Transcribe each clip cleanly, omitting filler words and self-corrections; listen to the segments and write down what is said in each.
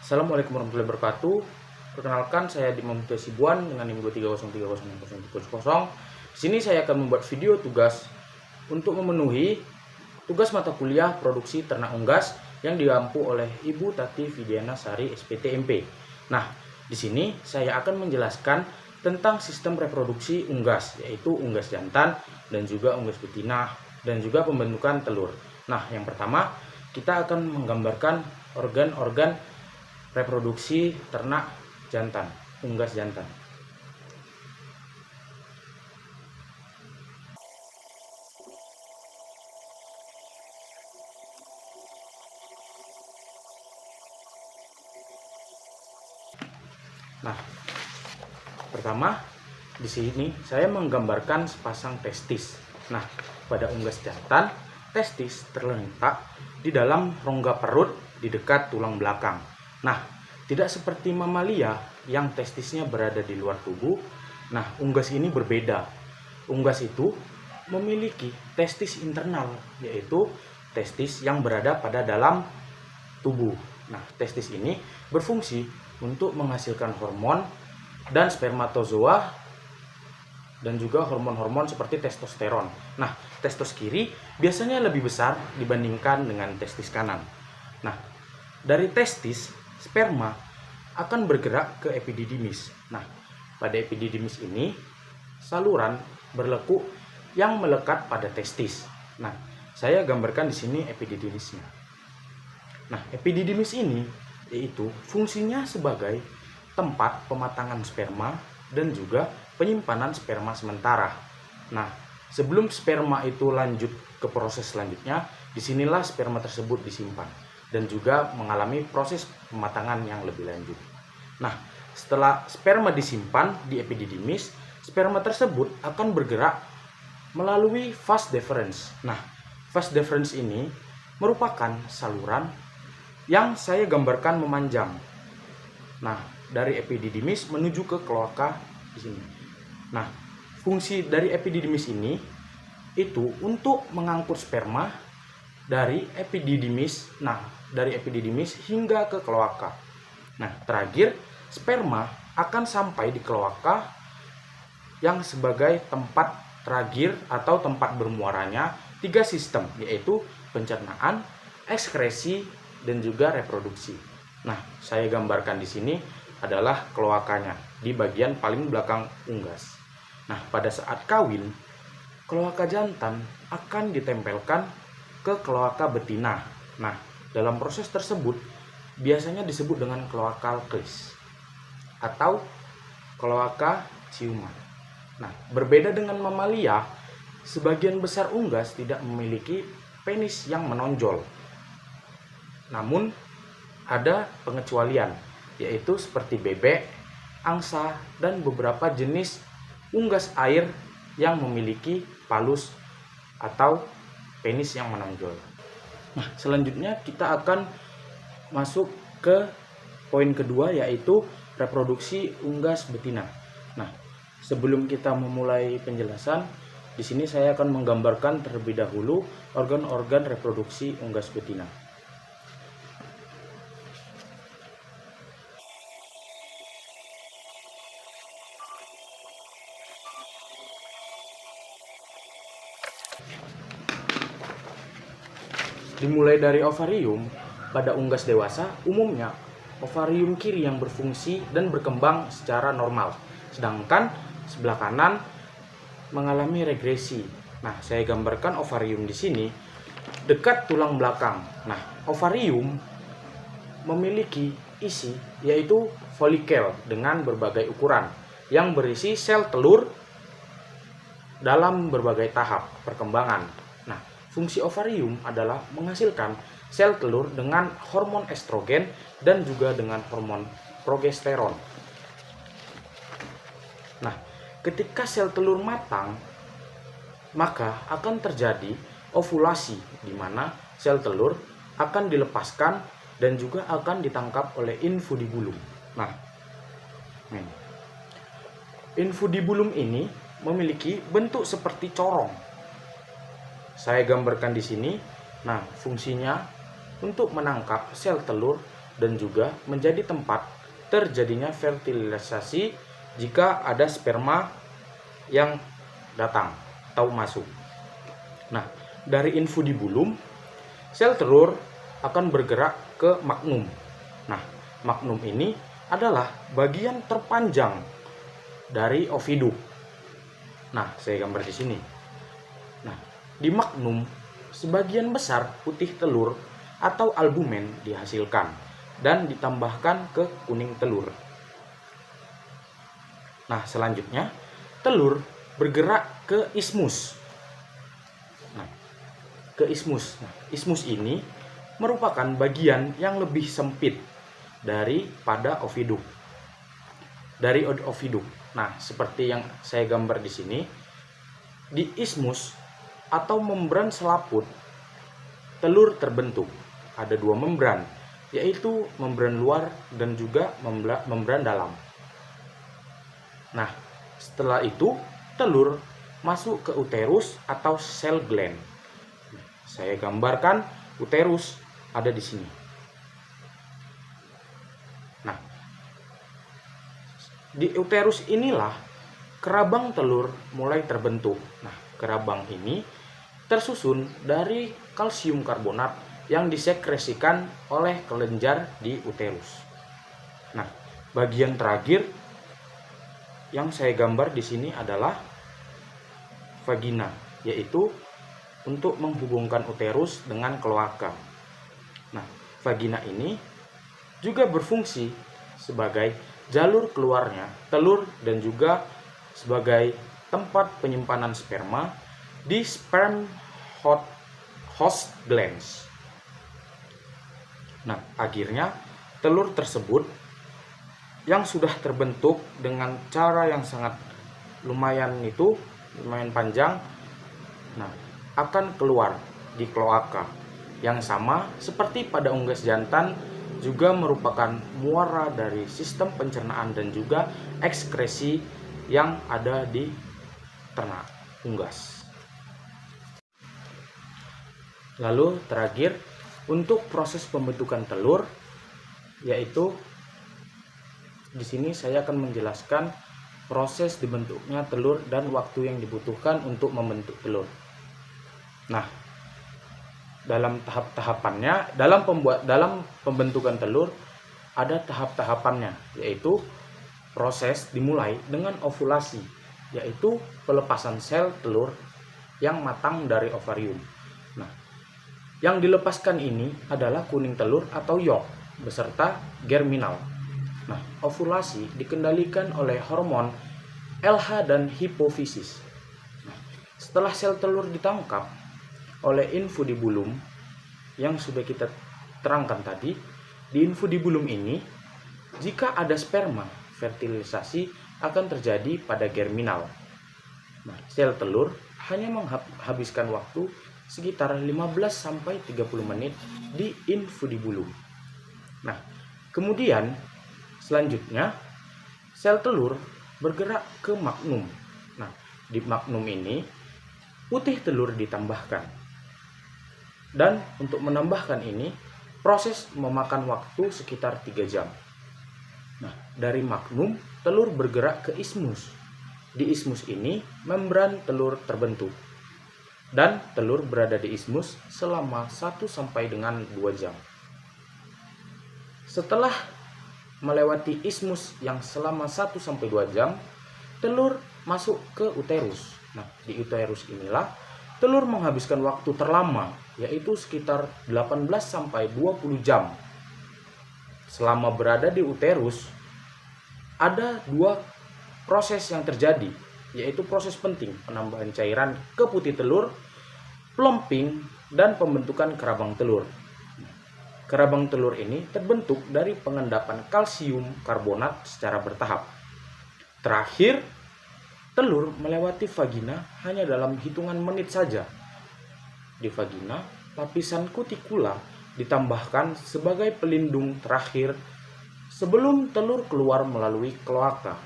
Assalamualaikum warahmatullahi wabarakatuh. Perkenalkan, saya Dimam Hasibuan dengan NIM 230306000. Di sini saya akan membuat video tugas untuk memenuhi tugas mata kuliah produksi ternak unggas yang diampu oleh Ibu Tati Vidiana Sari SPTMP. Nah, di sini saya akan menjelaskan tentang sistem reproduksi unggas, yaitu unggas jantan dan juga unggas betina dan juga pembentukan telur. Nah, yang pertama kita akan menggambarkan organ-organ reproduksi ternak jantan, unggas jantan. Nah, pertama di sini saya menggambarkan sepasang testis. Nah, pada unggas jantan, testis terletak di dalam rongga perut di dekat tulang belakang. Nah, tidak seperti mamalia yang testisnya berada di luar tubuh. Nah, unggas ini berbeda. Unggas itu memiliki testis internal, yaitu testis yang berada pada dalam tubuh. Nah, testis ini berfungsi untuk menghasilkan hormon dan spermatozoa dan juga hormon-hormon seperti testosteron. Nah, testis kiri biasanya lebih besar dibandingkan dengan testis kanan. Nah, dari testis, sperma akan bergerak ke epididymis. Nah, pada epididymis ini saluran berlekuk yang melekat pada testis. Nah, saya gambarkan di sini epididymisnya. Nah, epididymis ini yaitu fungsinya sebagai tempat pematangan sperma dan juga penyimpanan sperma sementara. Nah, sebelum sperma itu lanjut ke proses selanjutnya, disinilah sperma tersebut disimpan dan juga mengalami proses pematangan yang lebih lanjut. Nah, setelah sperma disimpan di epididymis, sperma tersebut akan bergerak melalui vas deferens. Nah, vas deferens ini merupakan saluran yang saya gambarkan memanjang. Nah, dari epididymis menuju ke kloaka di sini. Nah, fungsi dari epididymis ini itu untuk mengangkut sperma dari epididymis. Nah, dari epididymis hingga ke kloaka. Nah, terakhir sperma akan sampai di kloaka yang sebagai tempat terakhir atau tempat bermuaranya 3 sistem, yaitu pencernaan, ekskresi, dan juga reproduksi. Nah, saya gambarkan di sini adalah kloakanya di bagian paling belakang unggas. Nah, pada saat kawin, kloaka jantan akan ditempelkan ke kloaka betina. Nah, dalam proses tersebut biasanya disebut dengan kloakal clis atau kloaka ciuman. Nah, berbeda dengan mamalia, sebagian besar unggas tidak memiliki penis yang menonjol. Namun ada pengecualian, yaitu seperti bebek, angsa, dan beberapa jenis unggas air yang memiliki palus atau penis yang menonjol. Nah, selanjutnya kita akan masuk ke poin kedua, yaitu reproduksi unggas betina. Nah, sebelum kita memulai penjelasan, di sini saya akan menggambarkan terlebih dahulu organ-organ reproduksi unggas betina. Dimulai dari ovarium, pada unggas dewasa umumnya ovarium kiri yang berfungsi dan berkembang secara normal, sedangkan sebelah kanan mengalami regresi. Nah, saya gambarkan ovarium di sini dekat tulang belakang. Nah, ovarium memiliki isi yaitu folikel dengan berbagai ukuran yang berisi sel telur dalam berbagai tahap perkembangan. Nah, fungsi ovarium adalah menghasilkan sel telur dengan hormon estrogen dan juga dengan hormon progesteron. Nah, ketika sel telur matang, maka akan terjadi ovulasi, di mana sel telur akan dilepaskan dan juga akan ditangkap oleh infundibulum. Nah, infundibulum ini memiliki bentuk seperti corong. Saya gambarkan di sini. Nah, fungsinya untuk menangkap sel telur dan juga menjadi tempat terjadinya fertilisasi jika ada sperma yang datang atau masuk. Nah, dari infundibulum, sel telur akan bergerak ke magnum. Nah, magnum ini adalah bagian terpanjang dari ovidum. Nah, saya gambar di sini. Nah, di magnum sebagian besar putih telur atau albumen dihasilkan dan ditambahkan ke kuning telur. Nah, selanjutnya telur bergerak ke ismus. Nah, ke ismus. Nah, ismus ini merupakan bagian yang lebih sempit daripada ovidum. Dari ovidum. Nah, seperti yang saya gambar di sini, di ismus atau membran selaput telur terbentuk. Ada dua membran, yaitu membran luar dan juga membran dalam. Nah, setelah itu telur masuk ke uterus atau sel gland. Saya gambarkan uterus ada di sini. Nah, di uterus inilah kerabang telur mulai terbentuk. Nah, kerabang ini tersusun dari kalsium karbonat yang disekresikan oleh kelenjar di uterus. Nah, bagian terakhir yang saya gambar di sini adalah vagina, yaitu untuk menghubungkan uterus dengan kloaka. Nah, vagina ini juga berfungsi sebagai jalur keluarnya telur dan juga sebagai tempat penyimpanan sperma di sperm host glands. Nah, akhirnya telur tersebut yang sudah terbentuk dengan cara yang sangat lumayan panjang, nah, akan keluar di kloaka yang sama seperti pada unggas jantan, juga merupakan muara dari sistem pencernaan dan juga ekskresi yang ada di ternak unggas. Lalu terakhir, untuk proses pembentukan telur, yaitu di sini saya akan menjelaskan proses dibentuknya telur dan waktu yang dibutuhkan untuk membentuk telur. Nah, dalam tahap-tahapannya, dalam pembentukan telur ada tahap-tahapannya, yaitu proses dimulai dengan ovulasi, yaitu pelepasan sel telur yang matang dari ovarium. Nah, yang dilepaskan ini adalah kuning telur atau yolk beserta germinal. Nah, ovulasi dikendalikan oleh hormon LH dan hipofisis. Nah, setelah sel telur ditangkap oleh infundibulum yang sudah kita terangkan tadi, di infundibulum ini jika ada sperma, fertilisasi akan terjadi pada germinal. Nah, sel telur hanya menghabiskan waktu sekitar 15-30 menit di infundibulum. Nah, kemudian selanjutnya sel telur bergerak ke magnum. Nah, di magnum ini putih telur ditambahkan. Dan untuk menambahkan ini proses memakan waktu sekitar 3 jam. Nah, dari magnum telur bergerak ke ismus. Di ismus ini membran telur terbentuk. Dan telur berada di ismus selama 1 sampai dengan 2 jam. Setelah melewati ismus yang selama 1 sampai 2 jam, telur masuk ke uterus. Nah, di uterus inilah telur menghabiskan waktu terlama, yaitu sekitar 18 sampai 20 jam. Selama berada di uterus, ada 2 proses yang terjadi, yaitu proses penting penambahan cairan ke putih telur, plumping, dan pembentukan kerabang telur. Kerabang telur ini terbentuk dari pengendapan kalsium karbonat secara bertahap. Terakhir, telur melewati vagina hanya dalam hitungan menit saja. Di vagina, lapisan kutikula ditambahkan sebagai pelindung terakhir sebelum telur keluar melalui kloaka.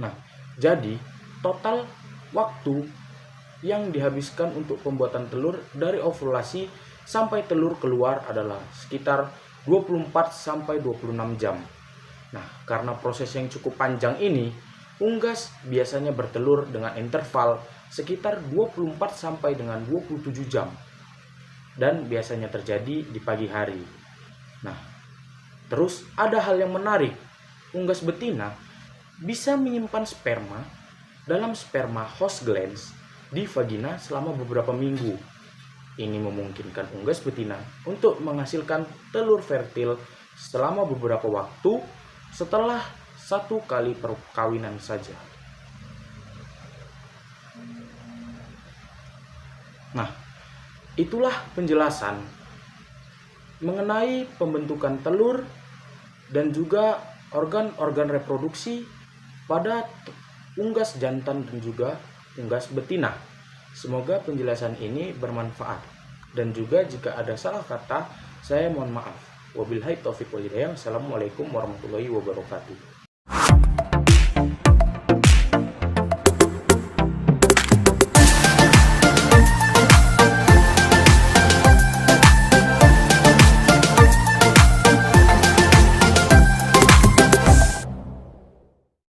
Nah, jadi total waktu yang dihabiskan untuk pembuatan telur dari ovulasi sampai telur keluar adalah sekitar 24 sampai 26 jam. Nah, karena proses yang cukup panjang ini, unggas biasanya bertelur dengan interval sekitar 24 sampai dengan 27 jam. Dan biasanya terjadi di pagi hari. Nah, terus ada hal yang menarik. Unggas betina bisa menyimpan sperma dalam sperma host glands di vagina selama beberapa minggu. Ini memungkinkan unggas betina untuk menghasilkan telur fertil selama beberapa waktu setelah 1 kali perkawinan saja. Nah, itulah penjelasan mengenai pembentukan telur dan juga organ-organ reproduksi pada unggas jantan dan juga unggas betina. Semoga penjelasan ini bermanfaat. Dan juga jika ada salah kata, saya mohon maaf. Wabillahi taufiq wal hidayah. Assalamualaikum warahmatullahi wabarakatuh.